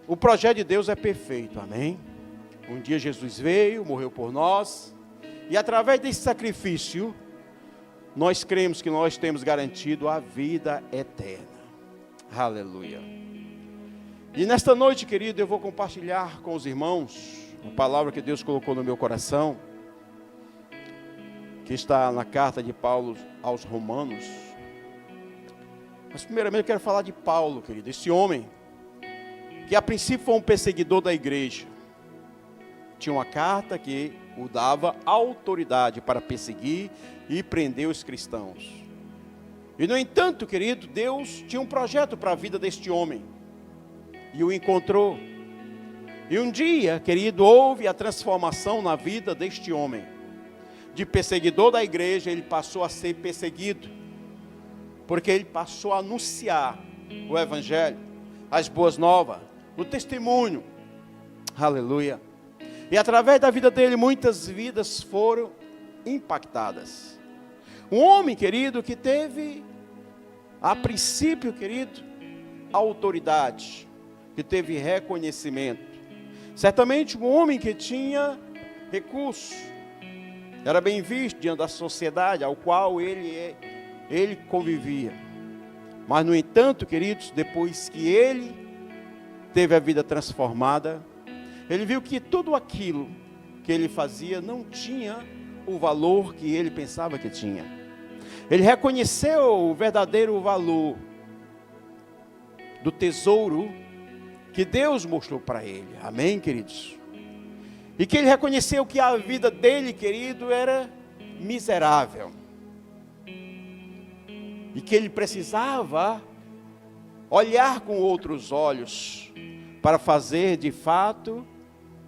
O projeto de Deus é perfeito, amém? Um dia Jesus veio, morreu por nós, e através desse sacrifício, nós cremos que nós temos garantido a vida eterna. Aleluia. E nesta noite, querido, eu vou compartilhar com os irmãos uma palavra que Deus colocou no meu coração, que está na carta de Paulo aos Romanos. Mas primeiramente eu quero falar de Paulo, querido, esse homem que a princípio foi um perseguidor da igreja. Tinha uma carta que o dava autoridade para perseguir e prender os cristãos. E no entanto, querido, Deus tinha um projeto para a vida deste homem. E o encontrou. E um dia, querido, houve a transformação na vida deste homem. De perseguidor da igreja, ele passou a ser perseguido. Porque ele passou a anunciar o evangelho, as boas novas, o testemunho. Aleluia. E através da vida dele, muitas vidas foram impactadas. Um homem, querido, que teve, a princípio, querido, autoridade, que teve reconhecimento. Certamente um homem que tinha recursos, era bem visto diante da sociedade ao qual ele convivia. Mas, no entanto, queridos, depois que ele teve a vida transformada, ele viu que tudo aquilo que ele fazia não tinha o valor que ele pensava que tinha. Ele reconheceu o verdadeiro valor do tesouro que Deus mostrou para ele. Amém, queridos? E que ele reconheceu que a vida dele, querido, era miserável. E que ele precisava olhar com outros olhos para fazer de fato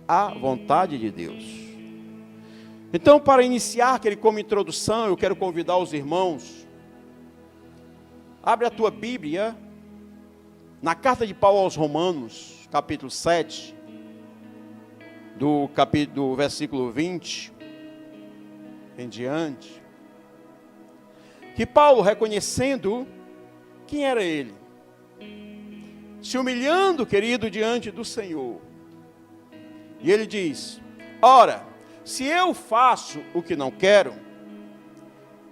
a vontade de Deus. Então, para iniciar, querido, como introdução, eu quero convidar os irmãos. Abre a tua Bíblia na carta de Paulo aos Romanos, capítulo 7, do versículo 20 em diante. Que Paulo, reconhecendo quem era ele, se humilhando, querido, diante do Senhor. E ele diz: ora, se eu faço o que não quero,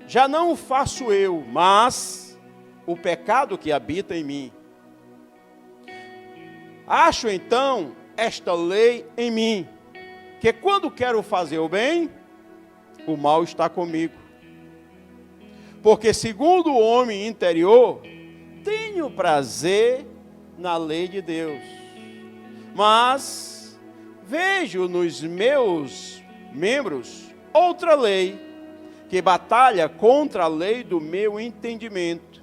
já não o faço eu, mas o pecado que habita em mim. Acho então esta lei em mim, que quando quero fazer o bem, o mal está comigo. Porque segundo o homem interior, tenho prazer na lei de Deus, mas vejo nos meus membros outra lei, que batalha contra a lei do meu entendimento,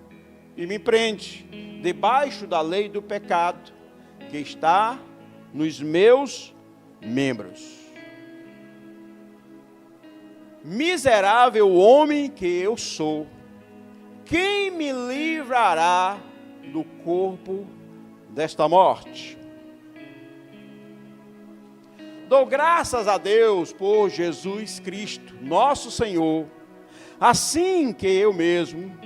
e me prende debaixo da lei do pecado, que está nos meus membros. Miserável homem que eu sou, quem me livrará do corpo desta morte? Dou graças a Deus por Jesus Cristo, nosso Senhor, assim que eu mesmo,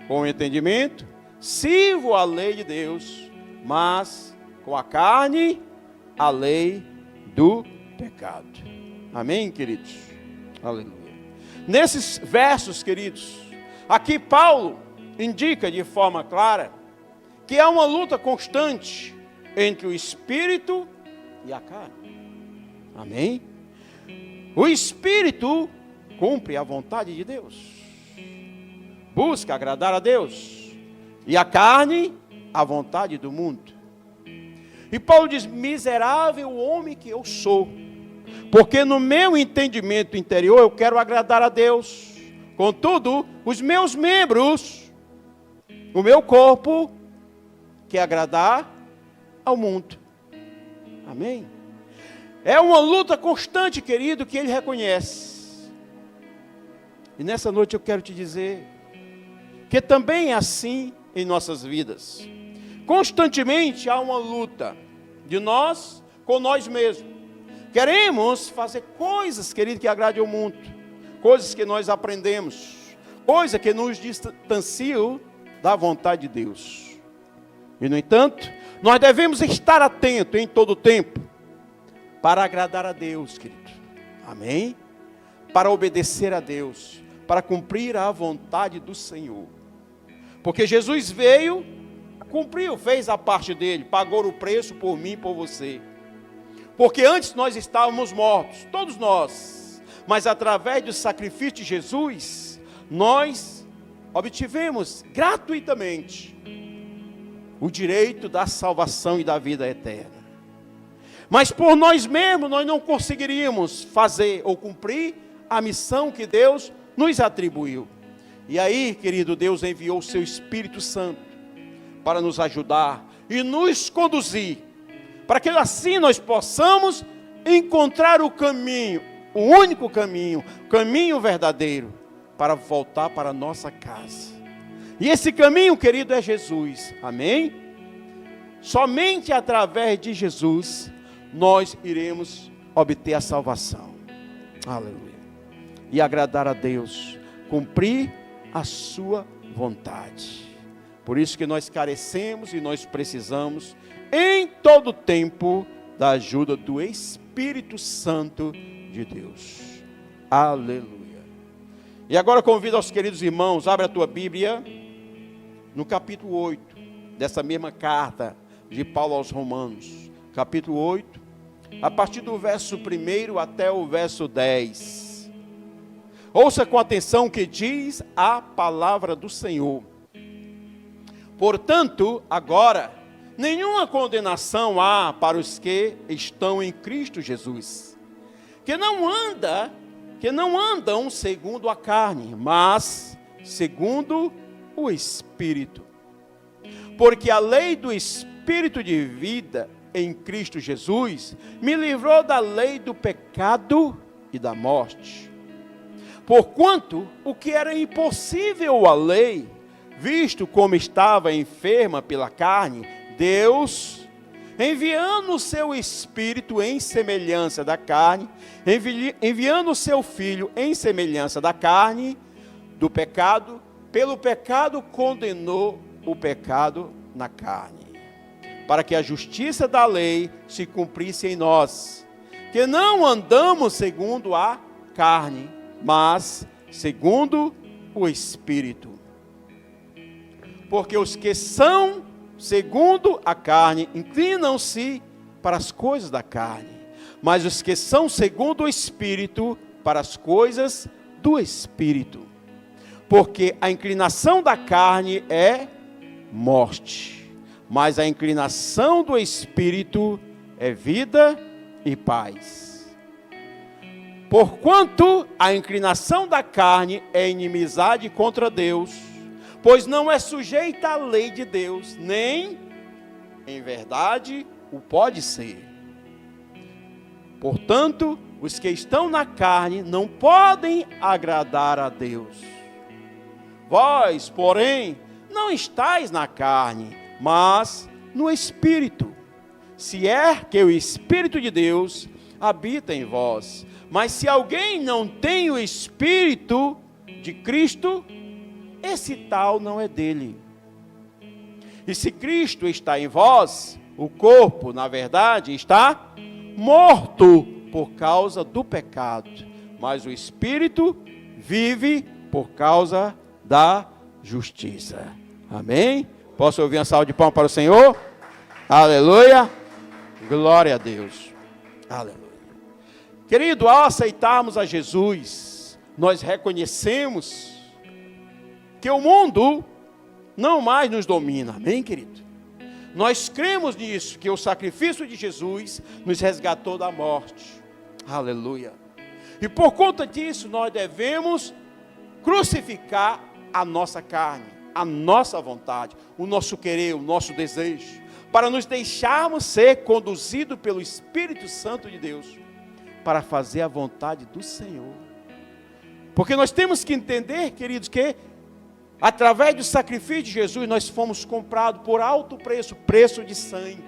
com entendimento, sirvo a lei de Deus, mas com a carne, a lei do pecado. Amém, queridos? Aleluia. Nesses versos, queridos, aqui Paulo indica de forma clara que há uma luta constante entre o espírito e a carne. Amém? O espírito cumpre a vontade de Deus, busca agradar a Deus, e a carne, a vontade do mundo. E Paulo diz: miserável homem que eu sou, porque no meu entendimento interior eu quero agradar a Deus, contudo, os meus membros, o meu corpo, quer agradar ao mundo. Amém? É uma luta constante, querido, que ele reconhece. E nessa noite eu quero te dizer que também é assim em nossas vidas. Constantemente há uma luta de nós com nós mesmos. Queremos fazer coisas, querido, que agradem ao mundo, coisas que nós aprendemos, coisas que nos distanciam da vontade de Deus. E no entanto, Nós devemos estar atentos em todo o tempo para agradar a Deus, querido. Amém? Para obedecer a Deus, para cumprir a vontade do Senhor. Porque Jesus veio, cumpriu, fez a parte dele, pagou o preço por mim e por você. Porque antes nós estávamos mortos, todos nós. Mas através do sacrifício de Jesus, nós obtivemos gratuitamente o direito da salvação e da vida eterna. Mas por nós mesmos, nós não conseguiríamos fazer ou cumprir a missão que Deus nos atribuiu. E aí, querido, Deus enviou o seu Espírito Santo para nos ajudar e nos conduzir, para que assim nós possamos encontrar o caminho, o único caminho, o caminho verdadeiro, para voltar para a nossa casa. E esse caminho, querido, é Jesus. Amém? Somente através de Jesus nós iremos obter a salvação. Aleluia. E agradar a Deus, cumprir a sua vontade. Por isso que nós carecemos e nós precisamos em todo tempo da ajuda do Espírito Santo de Deus. Aleluia. E agora convido aos queridos irmãos, abre a tua Bíblia no capítulo 8 dessa mesma carta de Paulo aos Romanos, capítulo 8, a partir do verso 1 até o verso 10. Ouça com atenção o que diz a palavra do Senhor. Portanto, agora, nenhuma condenação há para os que estão em Cristo Jesus, que não andam segundo a carne, mas segundo o Espírito. Porque a lei do Espírito de vida em Cristo Jesus me livrou da lei do pecado e da morte. Porquanto o que era impossível à lei, visto como estava enferma pela carne, Deus, enviando o seu Espírito em semelhança da carne, enviando o seu Filho em semelhança da carne, do pecado, pelo pecado condenou o pecado na carne, para que a justiça da lei se cumprisse em nós, que não andamos segundo a carne, mas segundo o Espírito. Porque os que são segundo a carne inclinam-se para as coisas da carne, mas os que são segundo o Espírito para as coisas do Espírito. Porque a inclinação da carne é morte, mas a inclinação do Espírito é vida e paz. Porquanto a inclinação da carne é inimizade contra Deus, pois não é sujeita à lei de Deus, nem, em verdade, o pode ser. Portanto, os que estão na carne não podem agradar a Deus. Vós, porém, não estáis na carne, mas no Espírito. Se é que o Espírito de Deus habita em vós. Mas se alguém não tem o Espírito de Cristo, esse tal não é dele. E se Cristo está em vós, o corpo, na verdade, está morto por causa do pecado, mas o Espírito vive por causa da justiça. Amém? Posso ouvir uma salva de palmas para o Senhor? Aleluia! Glória a Deus! Aleluia! Querido, ao aceitarmos a Jesus, nós reconhecemos que o mundo não mais nos domina. Amém, querido? Nós cremos nisso, que o sacrifício de Jesus nos resgatou da morte. Aleluia. E por conta disso, nós devemos crucificar a nossa carne, a nossa vontade, o nosso querer, o nosso desejo, para nos deixarmos ser conduzidos pelo Espírito Santo de Deus, para fazer a vontade do Senhor. Porque nós temos que entender, queridos, que através do sacrifício de Jesus, nós fomos comprados por alto preço, preço de sangue.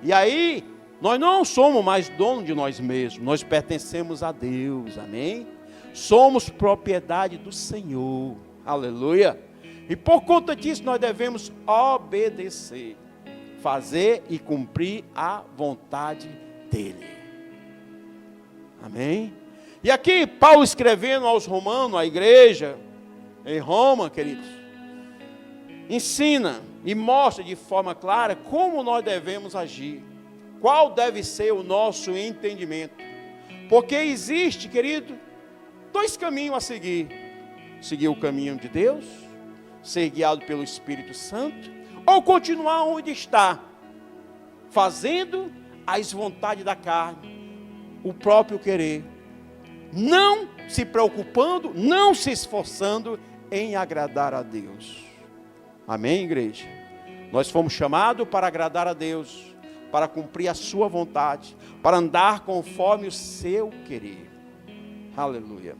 E aí, nós não somos mais donos de nós mesmos, nós pertencemos a Deus, amém? Somos propriedade do Senhor, aleluia. E por conta disso, nós devemos obedecer, fazer e cumprir a vontade dele. Amém? E aqui Paulo escrevendo aos romanos, a igreja em Roma, queridos, ensina e mostra de forma clara como nós devemos agir. Qual deve ser o nosso entendimento. Porque existe, querido, dois caminhos a seguir. Seguir o caminho de Deus, ser guiado pelo Espírito Santo, ou continuar onde está, fazendo as vontades da carne, o próprio querer, não se preocupando, não se esforçando em agradar a Deus. Amém, igreja? Nós fomos chamados para agradar a Deus, para cumprir a sua vontade, para andar conforme o seu querer. Aleluia.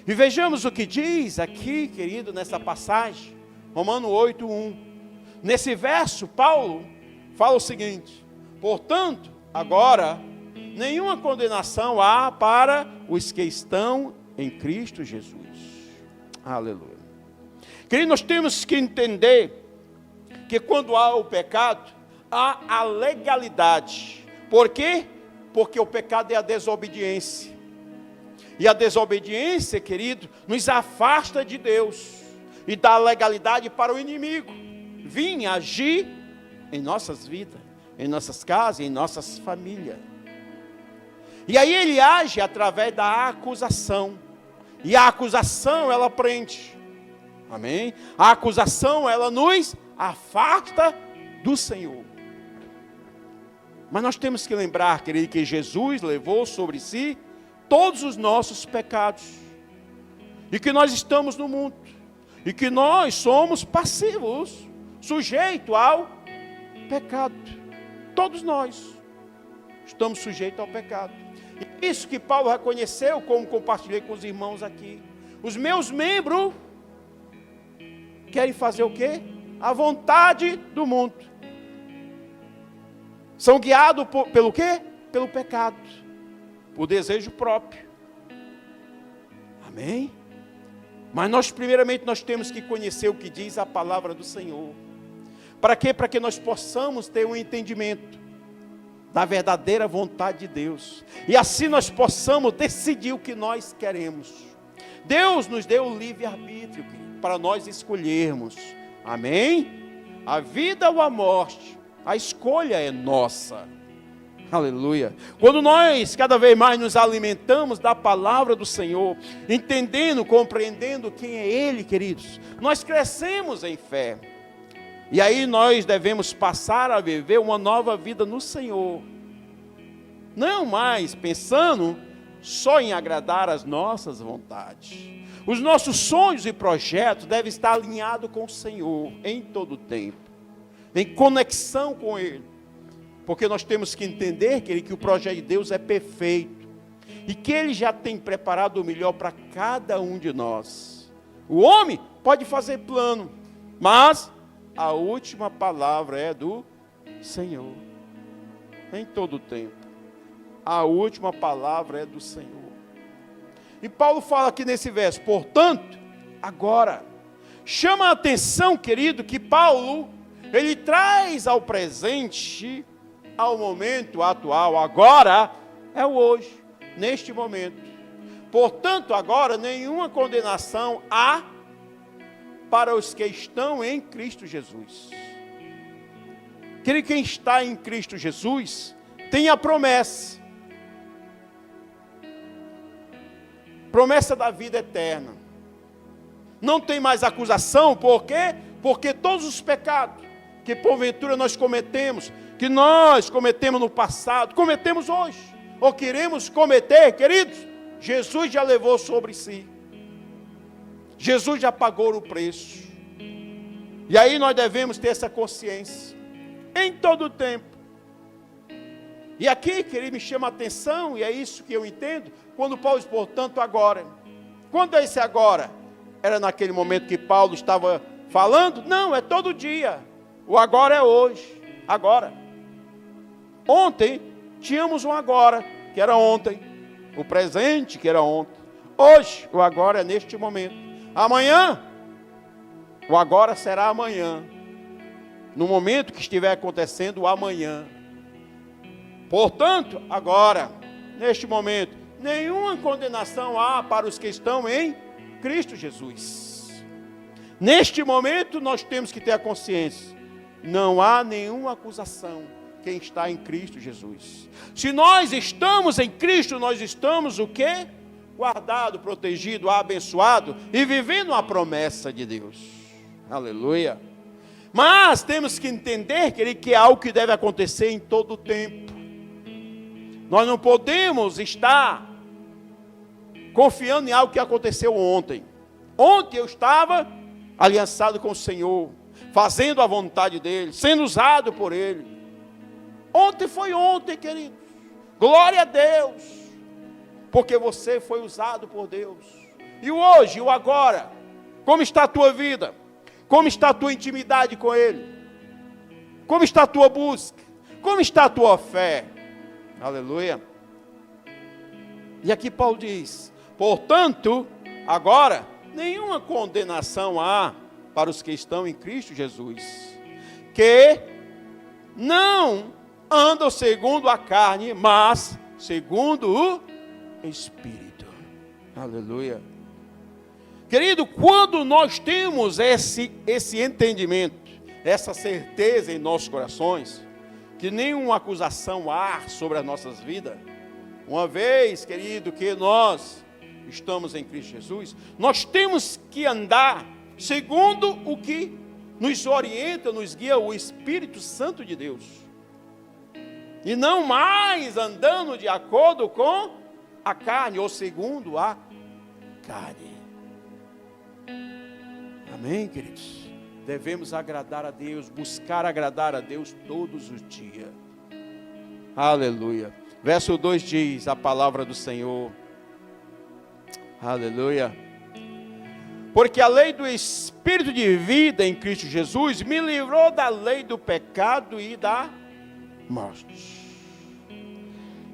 E vejamos o que diz aqui, querido, nessa passagem, Romanos 8:1. Nesse verso, Paulo fala o seguinte: portanto, agora, nenhuma condenação há para os que estão em Cristo Jesus. Aleluia. Querido, nós temos que entender que quando há o pecado, há a legalidade. Por quê? Porque o pecado é a desobediência. E a desobediência, querido, nos afasta de Deus e dá legalidade para o inimigo vir agir em nossas vidas, em nossas casas, em nossas famílias. E aí ele age através da acusação. E a acusação, ela prende. Amém? A acusação, ela nos afasta do Senhor. Mas nós temos que lembrar, querido, que Jesus levou sobre si todos os nossos pecados. E que nós estamos no mundo. E que nós somos passivos, sujeitos ao pecado. Todos nós estamos sujeitos ao pecado. E isso que Paulo reconheceu, como compartilhei com os irmãos aqui. Os meus membros querem fazer o quê? A vontade do mundo. São guiados pelo quê? Pelo pecado. Por desejo próprio. Amém? Mas nós, primeiramente, nós temos que conhecer o que diz a palavra do Senhor. Para quê? Para que nós possamos ter um entendimento da verdadeira vontade de Deus. E assim nós possamos decidir o que nós queremos. Deus nos deu o livre-arbítrio, para nós escolhermos. Amém? A vida ou a morte, a escolha é nossa. Aleluia. Quando nós cada vez mais nos alimentamos da palavra do Senhor, entendendo, compreendendo quem é Ele, queridos, nós crescemos em fé. E aí nós devemos passar a viver uma nova vida no Senhor. Não mais pensando só em agradar as nossas vontades. Os nossos sonhos e projetos devem estar alinhados com o Senhor em todo o tempo. Em conexão com Ele. Porque nós temos que entender, querido, que o projeto de Deus é perfeito. E que Ele já tem preparado o melhor para cada um de nós. O homem pode fazer plano, mas a última palavra é do Senhor. Em todo o tempo. A última palavra é do Senhor. E Paulo fala aqui nesse verso, portanto, agora. Chama a atenção, querido, que Paulo, ele traz ao presente, ao momento atual, agora, é o hoje, neste momento. Portanto, agora, nenhuma condenação há para os que estão em Cristo Jesus. Quem está em Cristo Jesus, tem a promessa. Promessa da vida eterna. Não tem mais acusação, por quê? Porque todos os pecados que porventura nós cometemos, que nós cometemos no passado, cometemos hoje, ou queremos cometer, queridos, Jesus já levou sobre si. Jesus já pagou o preço. E aí nós devemos ter essa consciência, em todo o tempo. E aqui, querido, me chama a atenção, e é isso que eu entendo, quando Paulo diz, portanto, agora. Quando é esse agora? Era naquele momento que Paulo estava falando? Não, é todo dia. O agora é hoje, agora. Ontem, tínhamos um agora, que era ontem. O presente, que era ontem. Hoje, o agora é neste momento. Amanhã, o agora será amanhã. no momento que estiver acontecendo amanhã. Portanto, agora, neste momento, nenhuma condenação há para os que estão em Cristo Jesus. Neste momento, nós temos que ter a consciência, não há nenhuma acusação quem está em Cristo Jesus. Se nós estamos em Cristo, nós estamos o quê? Guardado, protegido, abençoado e vivendo a promessa de Deus. Aleluia. Mas temos que entender, querido, que é algo que deve acontecer em todo o tempo. Nós não podemos estar confiando em algo que aconteceu ontem. Ontem eu estava aliançado com o Senhor, fazendo a vontade dEle, sendo usado por Ele. Ontem foi ontem, queridos. Glória a Deus, porque você foi usado por Deus. E o hoje, o agora, como está a tua vida? Como está a tua intimidade com Ele? Como está a tua busca? Como está a tua fé? Aleluia. E aqui Paulo diz: portanto, agora, nenhuma condenação há para os que estão em Cristo Jesus, que não andam segundo a carne, mas segundo o Espírito. Aleluia. Querido, quando nós temos esse entendimento, essa certeza em nossos corações, que nenhuma acusação há sobre as nossas vidas, uma vez, querido, que nós estamos em Cristo Jesus, nós temos que andar segundo o que nos orienta, nos guia o Espírito Santo de Deus, e não mais andando de acordo com a carne, ou segundo a carne. Amém, queridos? Devemos agradar a Deus, buscar agradar a Deus todos os dias. Aleluia. Verso 2 diz a palavra do Senhor. Aleluia. Porque a lei do Espírito de vida em Cristo Jesus me livrou da lei do pecado e da morte.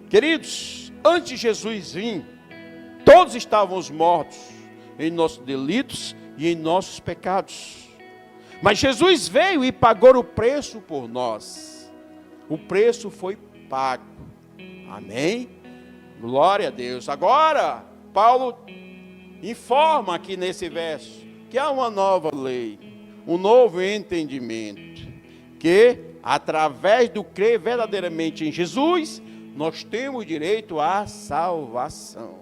Queridos, antes de Jesus vir, todos estávamos mortos em nossos delitos e em nossos pecados. Mas Jesus veio e pagou o preço por nós. O preço foi pago. Amém? Glória a Deus. Agora, Paulo informa aqui nesse verso que há uma nova lei, um novo entendimento, que através do crer verdadeiramente em Jesus, nós temos direito à salvação.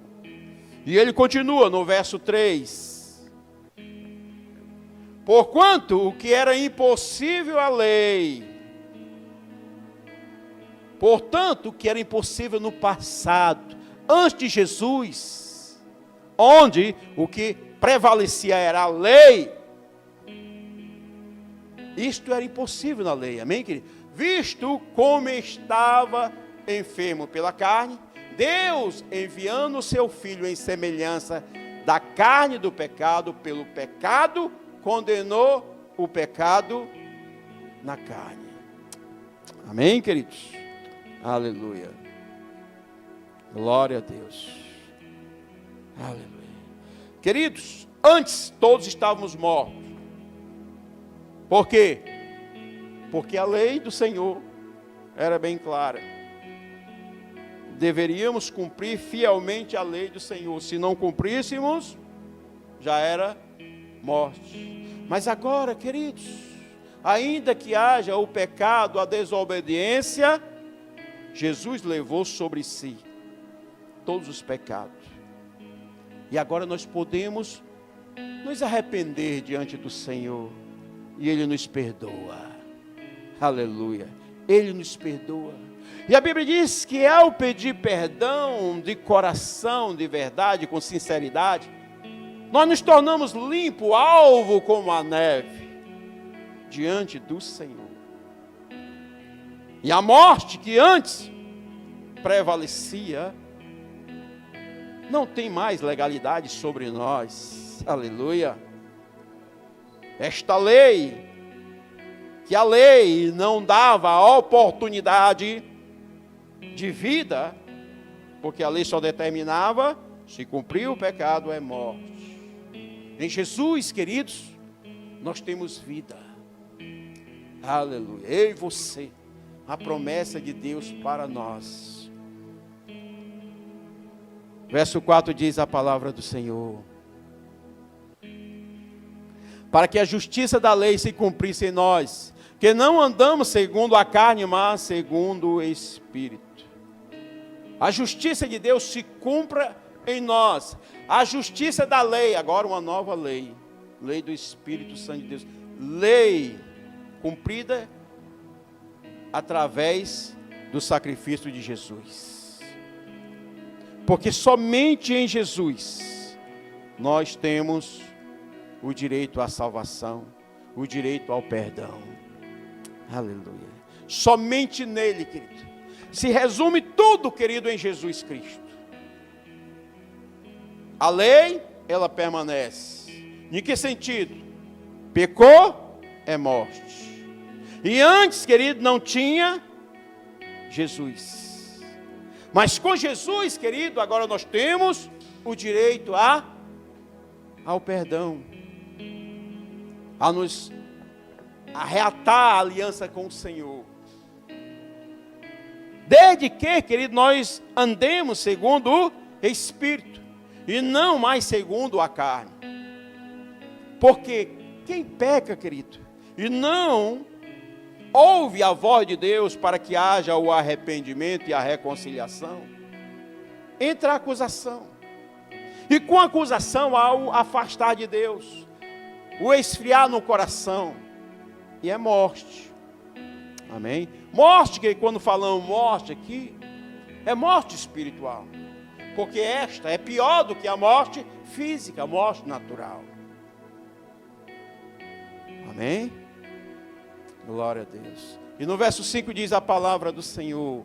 E ele continua no verso 3. Porquanto o que era impossível à lei, portanto, o que era impossível no passado, antes de Jesus, onde o que prevalecia era a lei, isto era impossível na lei, amém, querido? Visto como estava enfermo pela carne, Deus, enviando o seu Filho em semelhança da carne do pecado, pelo pecado, condenou o pecado na carne. Amém, queridos? Aleluia. Glória a Deus. Aleluia. Queridos, antes todos estávamos mortos. Por quê? Porque a lei do Senhor era bem clara. Deveríamos cumprir fielmente a lei do Senhor. Se não cumpríssemos, já era morte. Mas agora, queridos, ainda que haja o pecado, a desobediência, Jesus levou sobre si todos os pecados. E agora nós podemos nos arrepender diante do Senhor. E Ele nos perdoa. Aleluia. Ele nos perdoa. E a Bíblia diz que ao pedir perdão de coração, de verdade, com sinceridade, nós nos tornamos limpos, alvo como a neve, diante do Senhor. E a morte que antes prevalecia, não tem mais legalidade sobre nós. Aleluia. Esta lei, que a lei não dava a oportunidade de vida, porque a lei só determinava, se cumprir o pecado é morte. Em Jesus, queridos, nós temos vida. Aleluia. Eu e você, a promessa de Deus para nós. Verso 4 diz a palavra do Senhor: para que a justiça da lei se cumprisse em nós, que não andamos segundo a carne, mas segundo o Espírito. A justiça de Deus se cumpra em nós. A justiça da lei, agora uma nova lei. Lei do Espírito Santo de Deus. Lei cumprida através do sacrifício de Jesus. Porque somente em Jesus nós temos o direito à salvação, o direito ao perdão. Aleluia. Somente nele, querido, se resume tudo, querido, em Jesus Cristo. A lei, ela permanece. Em que sentido? Pecou, é morte. E antes, querido, não tinha Jesus. Mas com Jesus, querido, agora nós temos o direito ao perdão. A nos reatar a aliança com o Senhor. Desde que, querido, nós andemos segundo o Espírito e não mais segundo a carne. Porque quem peca, querido, e não ouve a voz de Deus para que haja o arrependimento e a reconciliação, entra a acusação. E com a acusação há o afastar de Deus, o esfriar no coração, e é morte. Amém? Morte, que quando falamos morte aqui, é morte espiritual. Porque esta é pior do que a morte física, a morte natural. Amém? Glória a Deus. E no verso 5 diz a palavra do Senhor: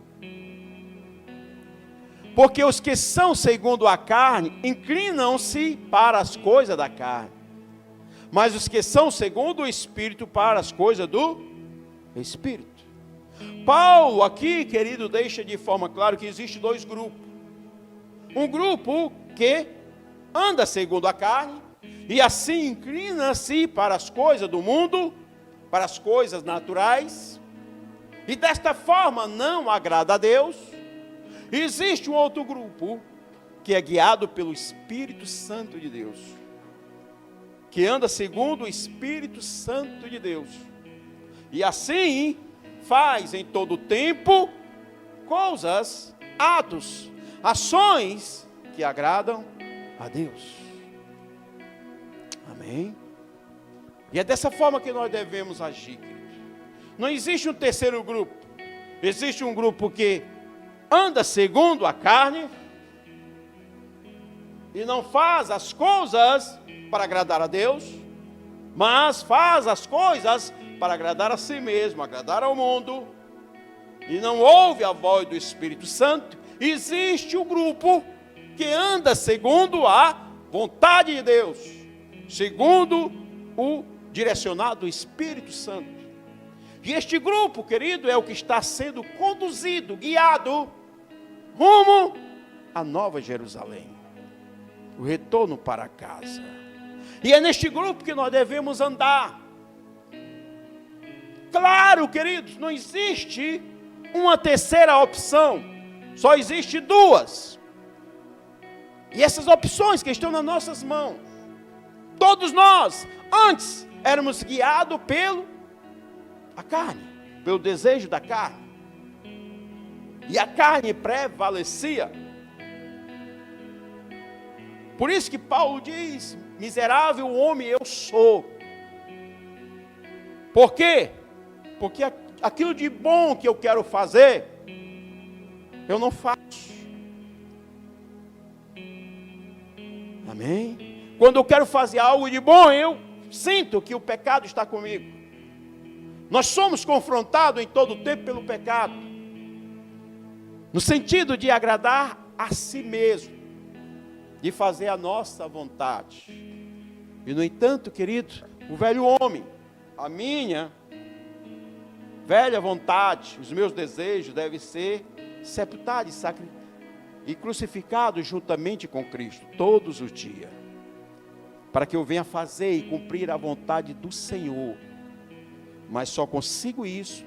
porque os que são segundo a carne, inclinam-se para as coisas da carne. Mas os que são segundo o Espírito, para as coisas do Espírito. Paulo aqui, querido, deixa de forma clara que existe dois grupos. Um grupo que anda segundo a carne, e assim inclina-se para as coisas do mundo, para as coisas naturais, e desta forma não agrada a Deus. E existe um outro grupo, que é guiado pelo Espírito Santo de Deus, que anda segundo o Espírito Santo de Deus, e assim faz em todo tempo coisas, atos, ações que agradam a Deus. Amém? E é dessa forma que nós devemos agir, queridos. Não existe um terceiro grupo. Existe um grupo que anda segundo a carne e não faz as coisas para agradar a Deus, mas faz as coisas para agradar a si mesmo, agradar ao mundo, e não ouve a voz do Espírito Santo. Existe o grupo que anda segundo a vontade de Deus, segundo o direcionado do Espírito Santo. E este grupo, querido, é o que está sendo conduzido, guiado, rumo à Nova Jerusalém, o retorno para casa. E é neste grupo que nós devemos andar. Claro, queridos, não existe uma terceira opção, só existe duas. E essas opções que estão nas nossas mãos, todos nós, antes, éramos guiados pela carne, pelo desejo da carne. E a carne prevalecia. Por isso que Paulo diz: miserável homem eu sou. Por quê? Porque aquilo de bom que eu quero fazer, eu não faço. Amém? Quando eu quero fazer algo de bom, eu sinto que o pecado está comigo. Nós somos confrontados em todo o tempo pelo pecado, no sentido de agradar a si mesmo, de fazer a nossa vontade. E no entanto, querido, o velho homem, a minha velha vontade, os meus desejos devem ser sepultados e crucificados juntamente com Cristo todos os dias, para que eu venha fazer e cumprir a vontade do Senhor. Mas só consigo isso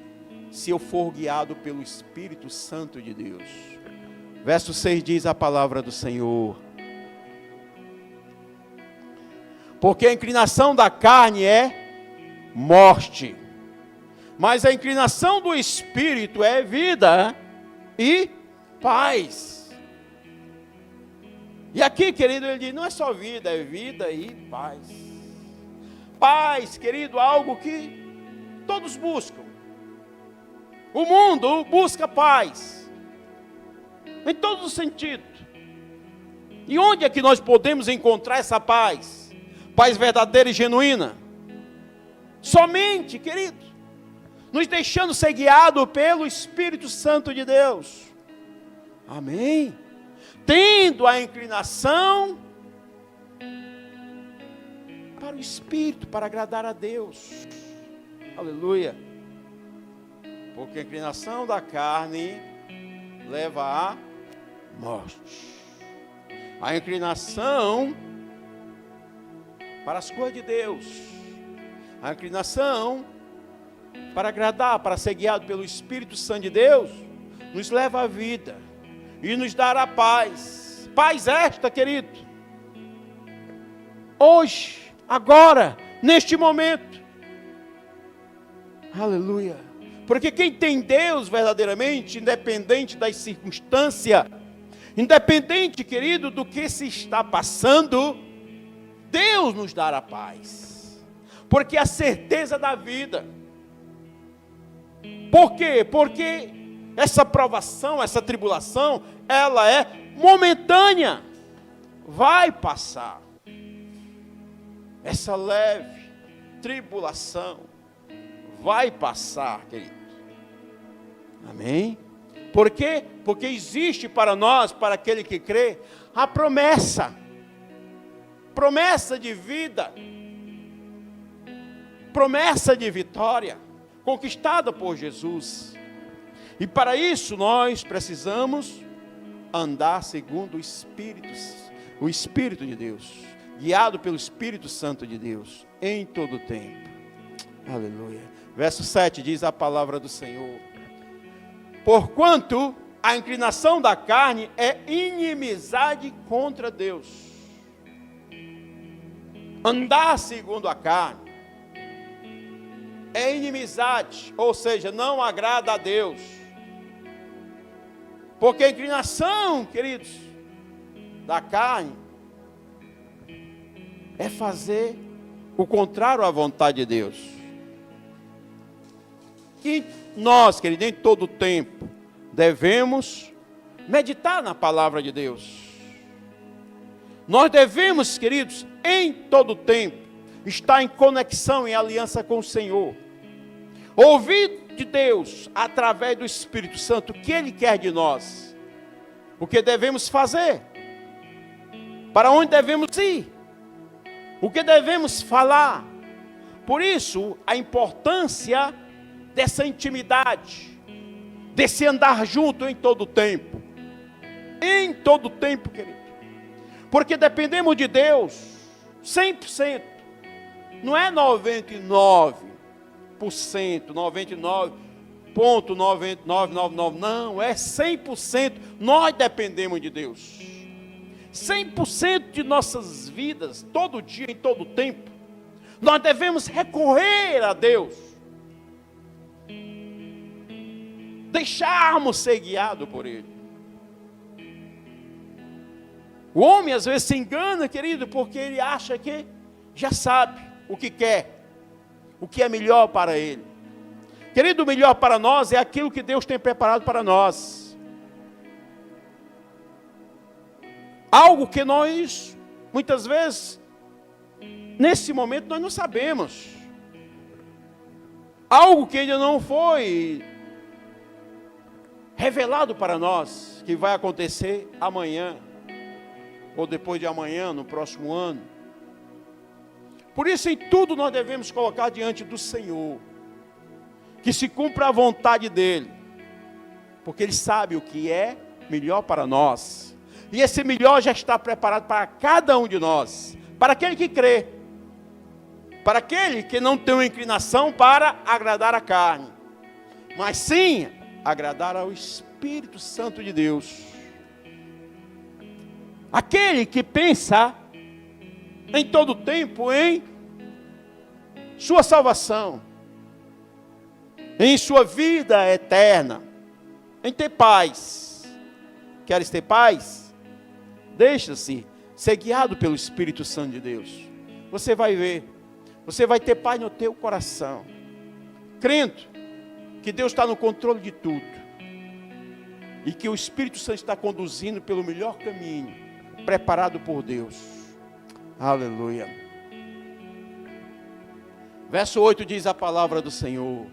se eu for guiado pelo Espírito Santo de Deus. Verso 6 diz a palavra do Senhor: porque a inclinação da carne é morte, mas a inclinação do Espírito é vida e paz. E aqui, querido, ele diz, não é só vida, é vida e paz. Paz, querido, algo que todos buscam. O mundo busca paz, em todos os sentidos. E onde é que nós podemos encontrar essa paz? Paz verdadeira e genuína? Somente, querido, nos deixando ser guiado pelo Espírito Santo de Deus. Amém? Tendo a inclinação para o Espírito, para agradar a Deus. Aleluia. Porque a inclinação da carne leva à morte. A inclinação para as coisas de Deus, a inclinação para agradar, para ser guiado pelo Espírito Santo de Deus, nos leva à vida e nos dará paz. Paz esta, querido, hoje, agora, neste momento. Aleluia. Porque quem tem Deus verdadeiramente, independente das circunstâncias, independente, querido, do que se está passando, Deus nos dará paz. Porque a certeza da vida. Por quê? Porque essa provação, essa tribulação, ela é momentânea. Vai passar. Essa leve tribulação vai passar, querido. Amém? Por quê? Porque existe para nós, para aquele que crê, a promessa. Promessa de vida. Promessa de vitória. Conquistada por Jesus. E para isso nós precisamos andar segundo o Espírito de Deus. Guiado pelo Espírito Santo de Deus. Em todo o tempo. Aleluia. Verso 7 diz a palavra do Senhor: porquanto a inclinação da carne é inimizade contra Deus. Andar segundo a carne é inimizade, ou seja, não agrada a Deus. Porque a inclinação, queridos, da carne é fazer o contrário à vontade de Deus. E nós, querido, em todo o tempo, devemos meditar na palavra de Deus. Nós devemos, queridos, em todo o tempo, estar em conexão, em aliança com o Senhor. Ouvir de Deus, através do Espírito Santo, o que Ele quer de nós. O que devemos fazer. Para onde devemos ir. O que devemos falar. Por isso, a importância dessa intimidade, desse andar junto em todo o tempo. Em todo o tempo, querido. Porque dependemos de Deus 100%. Não é 99%, 99,999, não, é 100%. Nós dependemos de Deus. 100% de nossas vidas, todo dia, em todo o tempo, nós devemos recorrer a Deus. Deixarmos ser guiados por Ele. O homem às vezes se engana, querido, porque ele acha que já sabe o que quer, o que é melhor para ele. Querido, o melhor para nós é aquilo que Deus tem preparado para nós. Algo que nós, muitas vezes, nesse momento nós não sabemos. Algo que ainda não foi revelado para nós, que vai acontecer amanhã, ou depois de amanhã, no próximo ano. Por isso, em tudo nós devemos colocar diante do Senhor, que se cumpra a vontade dEle, porque Ele sabe o que é melhor para nós, e esse melhor já está preparado para cada um de nós, para aquele que crê. para aquele que não tem uma inclinação para agradar a carne, mas sim agradar ao Espírito Santo de Deus. Aquele que pensa em todo tempo em sua salvação, em sua vida eterna, em ter paz. Queres ter paz? Deixa-se ser guiado pelo Espírito Santo de Deus. Você vai ver, você vai ter paz no teu coração, crendo que Deus está no controle de tudo, e que o Espírito Santo está conduzindo pelo melhor caminho, preparado por Deus. Aleluia. Verso 8 diz a palavra do Senhor: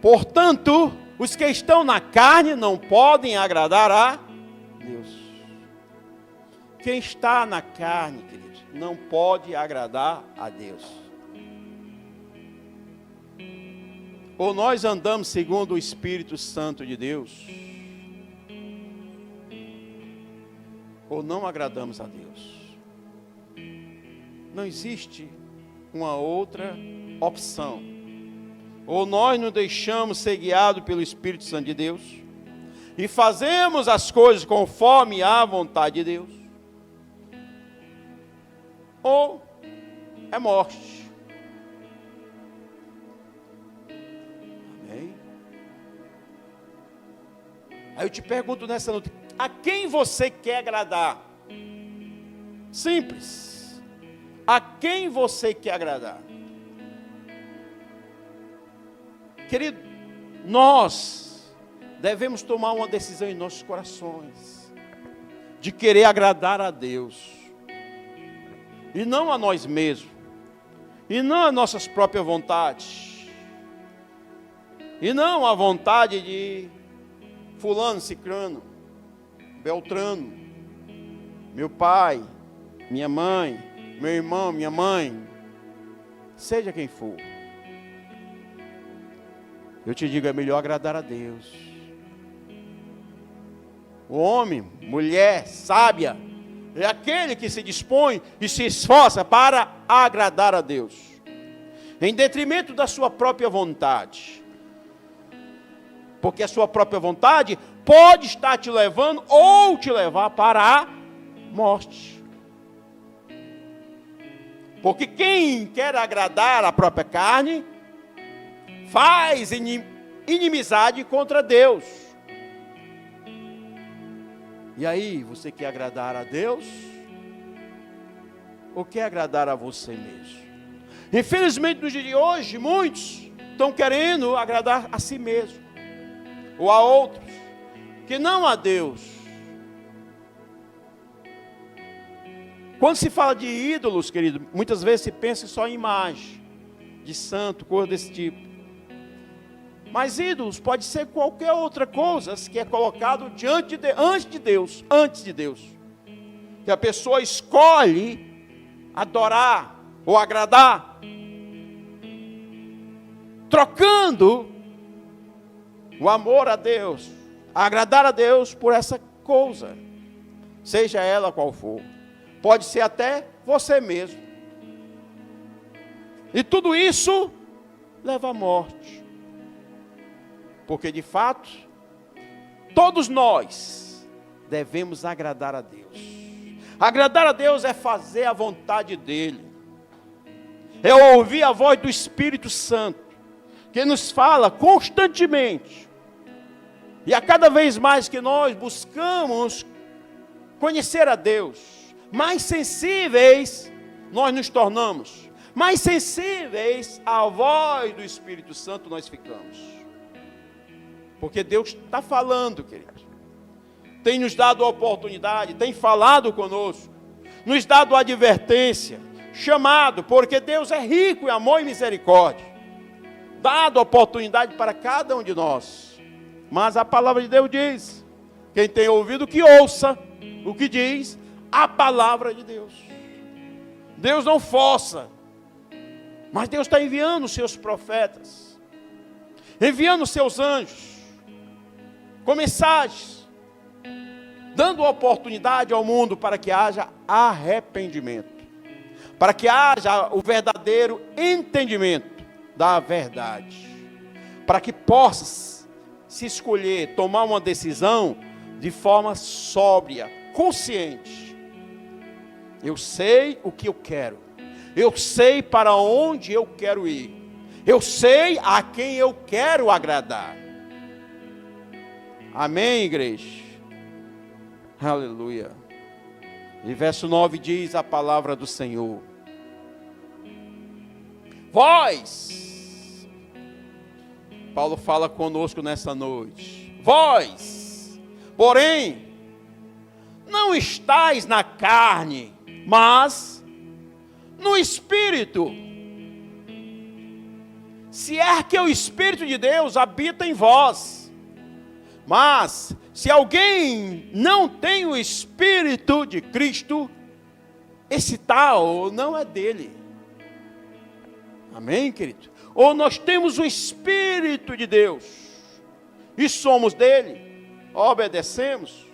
portanto, os que estão na carne não podem agradar a Deus. Quem está na carne, queridos, não pode agradar a Deus. Ou nós andamos segundo o Espírito Santo de Deus, ou não agradamos a Deus. Não existe uma outra opção. Ou nós nos deixamos ser guiados pelo Espírito Santo de Deus e fazemos as coisas conforme a vontade de Deus, ou é morte. Amém? Aí eu te pergunto nessa noite: a quem você quer agradar? Simples. A quem você quer agradar? Querido, nós devemos tomar uma decisão em nossos corações, de querer agradar a Deus, e não a nós mesmos, e não a nossas próprias vontades, e não a vontade de fulano, cicrano, beltrano, meu pai, minha mãe, meu irmão, minha mãe, seja quem for. Eu te digo, é melhor agradar a Deus. O homem, mulher, sábia, é aquele que se dispõe e se esforça para agradar a Deus, em detrimento da sua própria vontade. Porque a sua própria vontade pode estar te levando ou te levar para a morte. Porque quem quer agradar a própria carne faz inimizade contra Deus. E aí, você quer agradar a Deus? Ou quer agradar a você mesmo? Infelizmente, nos dias de hoje, muitos estão querendo agradar a si mesmo, ou a outros, que não a Deus. Quando se fala de ídolos, querido, muitas vezes se pensa só em imagem de santo, coisa desse tipo. Mas ídolos pode ser qualquer outra coisa que é colocado antes de Deus. Que a pessoa escolhe adorar ou agradar, trocando o amor a Deus, agradar a Deus por essa coisa, seja ela qual for. Pode ser até você mesmo. E tudo isso leva à morte. Porque de fato, todos nós devemos agradar a Deus. Agradar a Deus é fazer a vontade dEle. É ouvir a voz do Espírito Santo, que nos fala constantemente. E a cada vez mais que nós buscamos conhecer a Deus, mais sensíveis nós nos tornamos. Mais sensíveis à voz do Espírito Santo nós ficamos. Porque Deus está falando, queridos. Tem nos dado a oportunidade, tem falado conosco, nos dado a advertência, chamado, porque Deus é rico em amor e misericórdia. Dado a oportunidade para cada um de nós. Mas a palavra de Deus diz: quem tem ouvido que ouça o que diz a palavra de Deus. Deus não força, mas Deus está enviando os seus profetas, enviando os seus anjos, com mensagens, dando oportunidade ao mundo para que haja arrependimento. para que haja o verdadeiro entendimento da verdade, para que possas se escolher, tomar uma decisão de forma sóbria, consciente. Eu sei o que eu quero, eu sei para onde eu quero ir, eu sei a quem eu quero agradar. Amém, igreja? Aleluia. E verso 9 diz a palavra do Senhor: vós, Paulo fala conosco nessa noite, vós, porém, não estáis na carne, mas no Espírito. Se é que o Espírito de Deus habita em vós. Mas, se alguém não tem o Espírito de Cristo, esse tal não é dele. Amém, querido? Ou nós temos o Espírito de Deus e somos dele, obedecemos,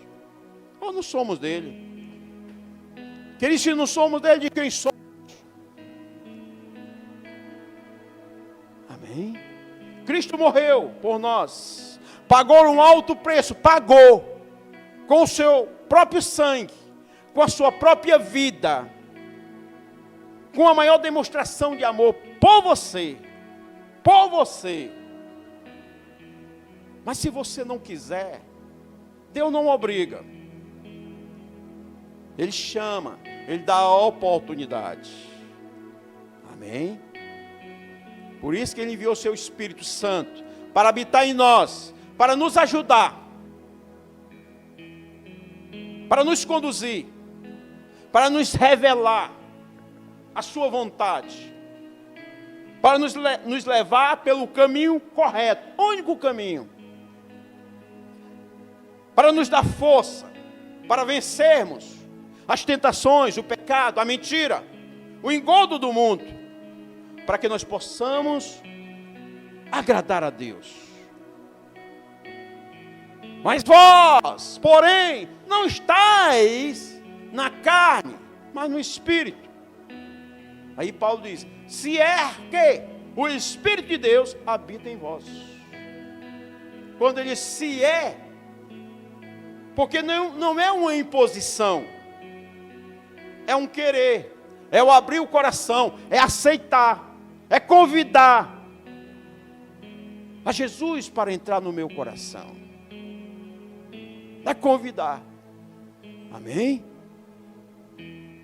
ou não somos dele. Querido, se não somos dele, de quem somos? Amém? Cristo morreu por nós, pagou um alto preço, pagou com o seu próprio sangue, com a sua própria vida, com a maior demonstração de amor por você, por você. Mas se você não quiser, Deus não obriga. Ele chama, Ele dá a oportunidade. Amém? Por isso que Ele enviou o seu Espírito Santo para habitar em nós, para nos ajudar, para nos conduzir, para nos revelar a sua vontade, para nos levar pelo caminho correto, único caminho, para nos dar força, para vencermos as tentações, o pecado, a mentira, o engodo do mundo, para que nós possamos agradar a Deus. Mas vós, porém, não estáis na carne, mas no Espírito. Aí Paulo diz: se é que o Espírito de Deus habita em vós. Quando ele diz se é, porque não é uma imposição, é um querer, é o abrir o coração, é aceitar, é convidar a Jesus para entrar no meu coração, é convidar. Amém?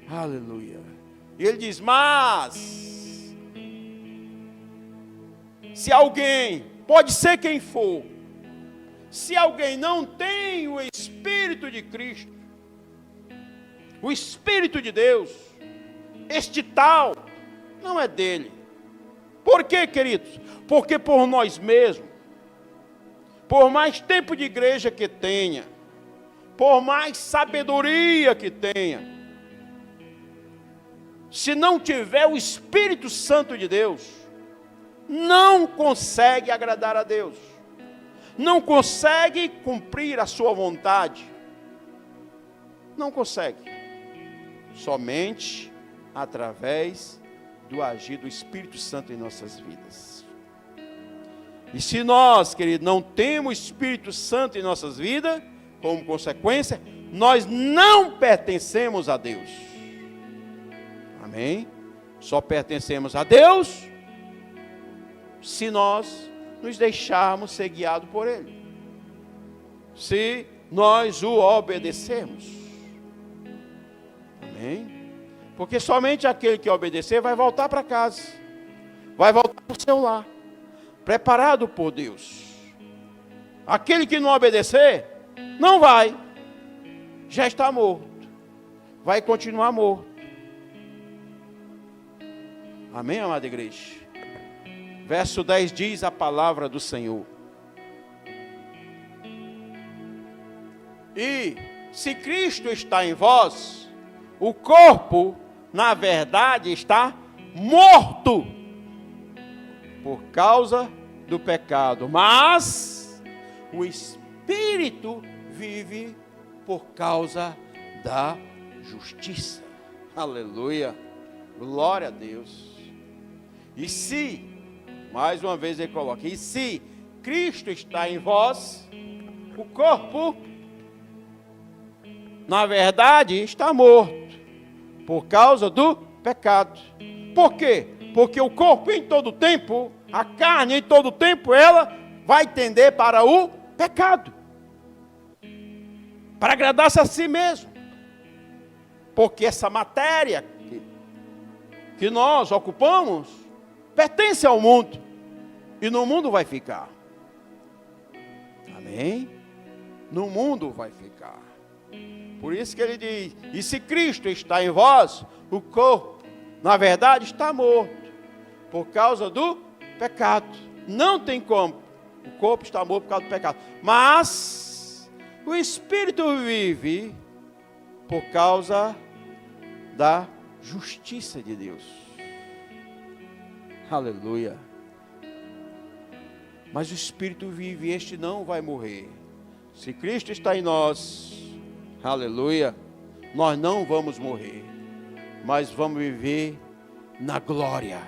Aleluia. E ele diz: mas se alguém, pode ser quem for, se alguém não tem o Espírito de Cristo, o Espírito de Deus, este tal não é dele. Por quê, queridos? Porque por nós mesmos, por mais tempo de igreja que tenha, por mais sabedoria que tenha, se não tiver o Espírito Santo de Deus, não consegue agradar a Deus, não consegue cumprir a sua vontade, não consegue, somente através do agir do Espírito Santo em nossas vidas. E se nós, querido, não temos o Espírito Santo em nossas vidas, como consequência, nós não pertencemos a Deus. Amém? Só pertencemos a Deus se nós nos deixarmos ser guiados por Ele, se nós o obedecermos. Amém? Porque somente aquele que obedecer vai voltar para casa, vai voltar para o seu lar, preparado por Deus. Aquele que não obedecer, não vai, já está morto, vai continuar morto. Amém, amada igreja? Verso 10 diz a palavra do Senhor: e se Cristo está em vós, o corpo, na verdade, está morto por causa do pecado, mas o Espírito vive por causa da justiça. Aleluia. Glória a Deus. E se, mais uma vez ele coloca, e se Cristo está em vós, o corpo, na verdade, está morto, por causa do pecado. Por quê? Porque o corpo em todo tempo, a carne em todo tempo, ela vai tender para o pecado. Para agradar-se a si mesmo. Porque essa matéria que nós ocupamos pertence ao mundo. E no mundo vai ficar. Amém? No mundo vai ficar. Por isso que ele diz, e se Cristo está em vós, o corpo, na verdade, está morto. Por causa do pecado. Não tem como. O corpo está morto por causa do pecado. Mas o Espírito vive por causa da justiça de Deus. Aleluia. Mas o Espírito vive e este não vai morrer. Se Cristo está em nós, aleluia, nós não vamos morrer, mas vamos viver na glória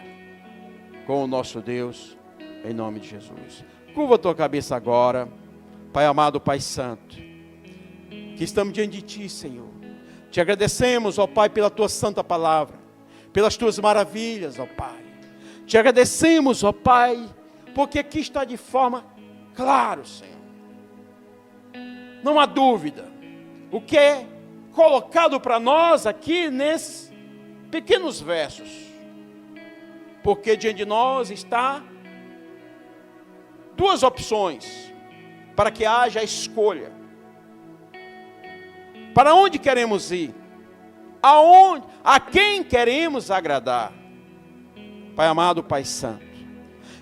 com o nosso Deus, em nome de Jesus. Curva a tua cabeça agora, Pai amado, Pai santo, que estamos diante de Ti, Senhor. Te agradecemos, ó Pai, pela Tua santa palavra, pelas Tuas maravilhas, ó Pai. Te agradecemos, ó Pai, porque aqui está de forma clara, Senhor. Não há dúvida. O que é colocado para nós aqui nesses pequenos versos. Porque diante de nós está duas opções para que haja a escolha. Para onde queremos ir? Aonde? A quem queremos agradar? Pai amado, Pai santo,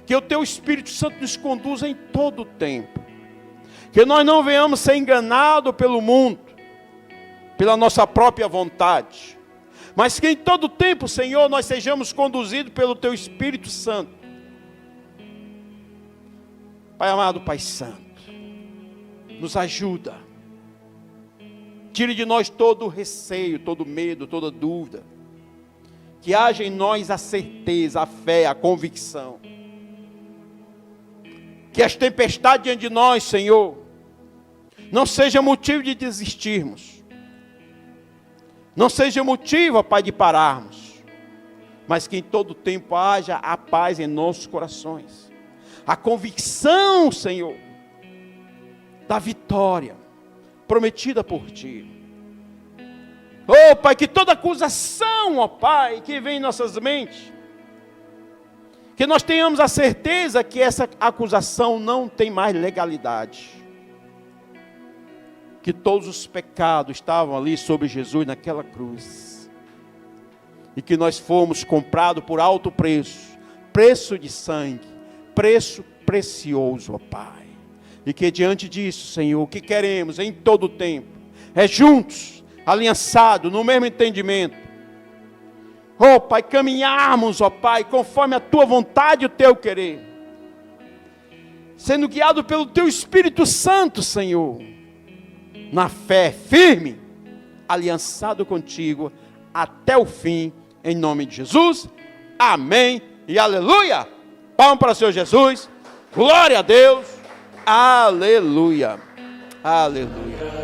que o Teu Espírito Santo nos conduza em todo o tempo. Que nós não venhamos ser enganados pelo mundo, pela nossa própria vontade, mas que em todo o tempo, Senhor, nós sejamos conduzidos pelo Teu Espírito Santo. Pai amado, Pai santo, nos ajuda. Tire de nós todo o receio, todo o medo, toda dúvida. Que haja em nós a certeza, a fé, a convicção. Que as tempestades diante de nós, Senhor, não seja motivo de desistirmos. Não seja motivo, ó Pai, de pararmos. Mas que em todo tempo haja a paz em nossos corações. A convicção, Senhor, da vitória prometida por Ti. Oh Pai, que toda acusação, ó Pai, que vem em nossas mentes, que nós tenhamos a certeza que essa acusação não tem mais legalidade. Que todos os pecados estavam ali sobre Jesus naquela cruz. E que nós fomos comprados por alto preço, preço de sangue, preço precioso, ó Pai. E que diante disso, Senhor, o que queremos em todo o tempo é juntos, aliançados, no mesmo entendimento. Oh Pai, caminharmos, ó Pai, conforme a Tua vontade e o Teu querer. Sendo guiado pelo Teu Espírito Santo, Senhor. Na fé firme, aliançado contigo até o fim, em nome de Jesus. Amém e aleluia. Palmas para o Senhor Jesus. Glória a Deus. Aleluia. Aleluia.